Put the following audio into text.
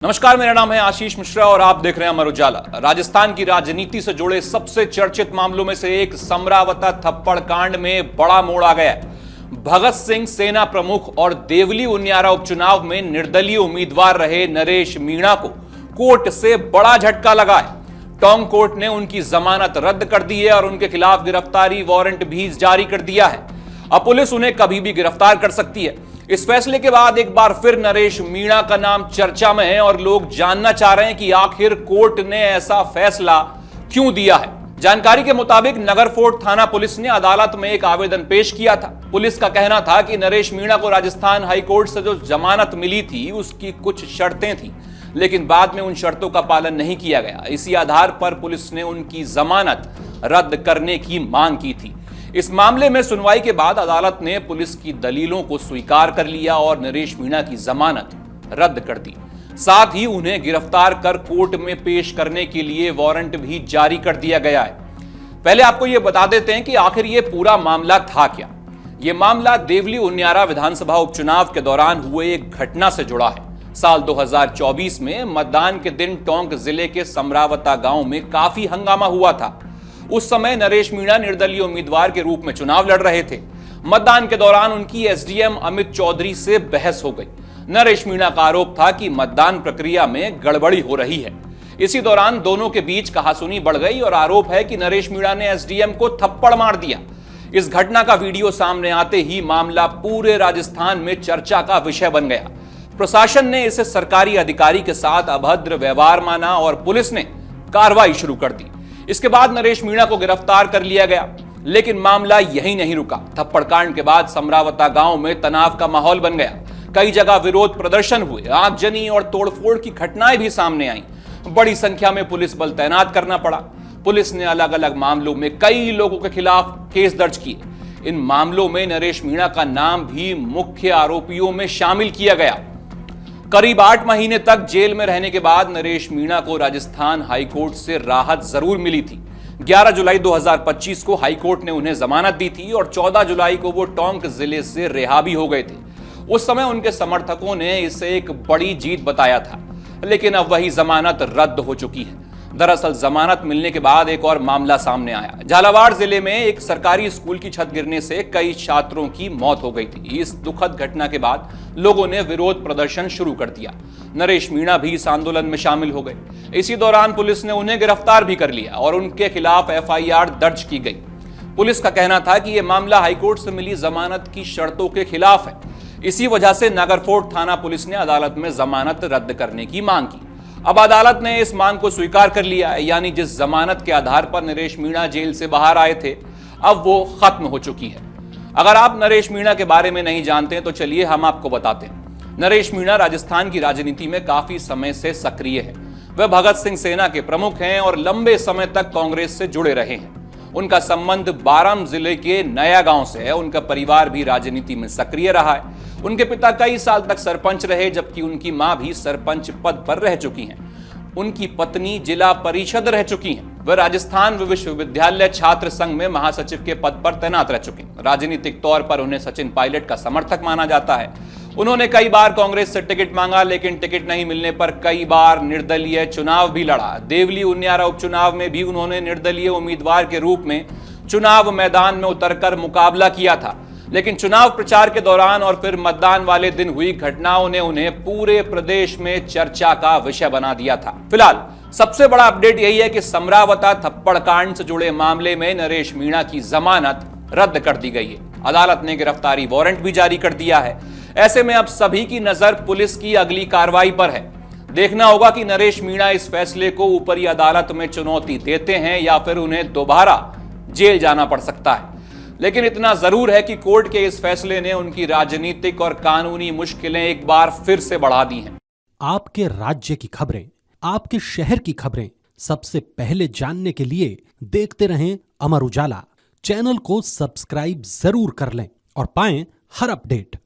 नमस्कार, मेरा नाम है आशीष मिश्रा और आप देख रहे हैं अमर उजाला। राजस्थान की राजनीति से जुड़े सबसे चर्चित मामलों में से एक समरावता थप्पड़ कांड में बड़ा मोड़ आ गया है। भगत सिंह सेना प्रमुख और देवली उनियारा उपचुनाव में निर्दलीय उम्मीदवार रहे नरेश मीणा को कोर्ट से बड़ा झटका लगा है। टोंक कोर्ट ने उनकी जमानत रद्द कर दी है और उनके खिलाफ गिरफ्तारी वारंट भी जारी कर दिया है। अब पुलिस उन्हें कभी भी गिरफ्तार कर सकती है। इस फैसले के बाद एक बार फिर नरेश मीणा का नाम चर्चा में है और लोग जानना चाह रहे हैं कि आखिर कोर्ट ने ऐसा फैसला क्यों दिया है। जानकारी के मुताबिक नगर फोर्ट थाना पुलिस ने अदालत में एक आवेदन पेश किया था। पुलिस का कहना था कि नरेश मीणा को राजस्थान हाईकोर्ट से जो जमानत मिली थी उसकी कुछ शर्तें थी, लेकिन बाद में उन शर्तों का पालन नहीं किया गया। इसी आधार पर पुलिस ने उनकी जमानत रद्द करने की मांग की थी। इस मामले में सुनवाई के बाद अदालत ने पुलिस की दलीलों को स्वीकार कर लिया और नरेश मीणा की जमानत रद्द कर दी। साथ ही उन्हें गिरफ्तार कर कोर्ट में पेश करने के लिए वारंट भी जारी कर दिया गया है। पहले आपको यह बता देते हैं कि आखिर यह पूरा मामला था क्या। यह मामला देवली उनियारा विधानसभा उपचुनाव के दौरान हुए एक घटना से जुड़ा है। साल 2024 में मतदान के दिन टोंक जिले के समरावता गांव में काफी हंगामा हुआ था। उस समय नरेश मीणा निर्दलीय उम्मीदवार के रूप में चुनाव लड़ रहे थे। मतदान के दौरान उनकी एसडीएम अमित चौधरी से बहस हो गई। नरेश मीणा का आरोप था कि मतदान प्रक्रिया में गड़बड़ी हो रही है। इसी दौरान दोनों के बीच कहासुनी बढ़ गई और आरोप है कि नरेश मीणा ने एसडीएम को थप्पड़ मार दिया। इस घटना का वीडियो सामने आते ही मामला पूरे राजस्थान में चर्चा का विषय बन गया। प्रशासन ने इसे सरकारी अधिकारी के साथ अभद्र व्यवहार माना और पुलिस ने कार्रवाई शुरू कर दी। इसके बाद नरेश मीणा को गिरफ्तार कर लिया गया, लेकिन मामला यहीं नहीं रुका। थप्पड़ कांड के बाद समरावता गांव में तनाव का माहौल बन गया। कई जगह विरोध प्रदर्शन हुए, आगजनी और तोड़फोड़ की घटनाएं भी सामने आईं। बड़ी संख्या में पुलिस बल तैनात करना पड़ा। पुलिस ने अलग अलग मामलों में कई लोगों के खिलाफ केस दर्ज किए। इन मामलों में नरेश मीणा का नाम भी मुख्य आरोपियों में शामिल किया गया। करीब 8 महीने तक जेल में रहने के बाद नरेश मीणा को राजस्थान हाईकोर्ट से राहत जरूर मिली थी। 11 जुलाई 2025 को हाईकोर्ट ने उन्हें जमानत दी थी और 14 जुलाई को वो टोंक जिले से रिहा भी हो गए थे। उस समय उनके समर्थकों ने इसे एक बड़ी जीत बताया था, लेकिन अब वही जमानत रद्द हो चुकी है। दरअसल जमानत मिलने के बाद एक और मामला सामने आया। झालावाड़ जिले में एक सरकारी स्कूल की छत गिरने से कई छात्रों की मौत हो गई थी। इस दुखद घटना के बाद लोगों ने विरोध प्रदर्शन शुरू कर दिया। नरेश मीणा भी इस आंदोलन में शामिल हो गए। इसी दौरान पुलिस ने उन्हें गिरफ्तार भी कर लिया और उनके खिलाफ एफआईआर दर्ज की गई। पुलिस का कहना था कि यह मामला हाईकोर्ट से मिली जमानत की शर्तों के खिलाफ है। इसी वजह से नगर फोर्ट थाना पुलिस ने अदालत में जमानत रद्द करने की मांग की। अब अदालत ने इस मांग को स्वीकार कर लिया है, यानी जिस जमानत के आधार पर नरेश मीणा जेल से बाहर आए थे, अब वो खत्म हो चुकी है। अगर आप नरेश मीणा के बारे में नहीं जानते तो चलिए हम आपको बताते हैं। नरेश मीणा राजस्थान की राजनीति में काफी समय से सक्रिय है। वह भगत सिंह सेना के प्रमुख हैं और लंबे समय तक कांग्रेस से जुड़े रहे हैं। उनका संबंध बाराम जिले के नया गांव से है। उनका परिवार भी राजनीति में सक्रिय रहा है। उनके पिता कई साल तक सरपंच रहे, जबकि उनकी मां भी सरपंच पद पर रह चुकी हैं। उनकी पत्नी जिला परिषद रह चुकी हैं। वह राजस्थान विश्वविद्यालय छात्र संघ में महासचिव के पद पर तैनात रह चुके हैं। राजनीतिक तौर पर उन्हें सचिन पायलट का समर्थक माना जाता है। उन्होंने कई बार कांग्रेस से टिकट मांगा, लेकिन टिकट नहीं मिलने पर कई बार निर्दलीय चुनाव भी लड़ा। देवली उनियारा उपचुनाव में भी उन्होंने निर्दलीय उम्मीदवार के रूप में चुनाव मैदान में उतरकर मुकाबला किया था, लेकिन चुनाव प्रचार के दौरान और फिर मतदान वाले दिन हुई घटनाओं ने उन्हें पूरे प्रदेश में चर्चा का विषय बना दिया था। फिलहाल सबसे बड़ा अपडेट यही है कि समरावता थप्पड़ कांड से जुड़े मामले में नरेश मीणा की जमानत रद्द कर दी गई है। अदालत ने गिरफ्तारी वारंट भी जारी कर दिया है। ऐसे में अब सभी की नजर पुलिस की अगली कार्रवाई पर है। देखना होगा कि नरेश मीणा इस फैसले को ऊपरी अदालत में चुनौती देते हैं या फिर उन्हें दोबारा जेल जाना पड़ सकता है। लेकिन इतना जरूर है कि कोर्ट के इस फैसले ने उनकी राजनीतिक और कानूनी मुश्किलें एक बार फिर से बढ़ा दी हैं। आपके राज्य की खबरें, आपके शहर की खबरें सबसे पहले जानने के लिए देखते रहें अमर उजाला। चैनल को सब्सक्राइब जरूर कर लें और पाएं हर अपडेट।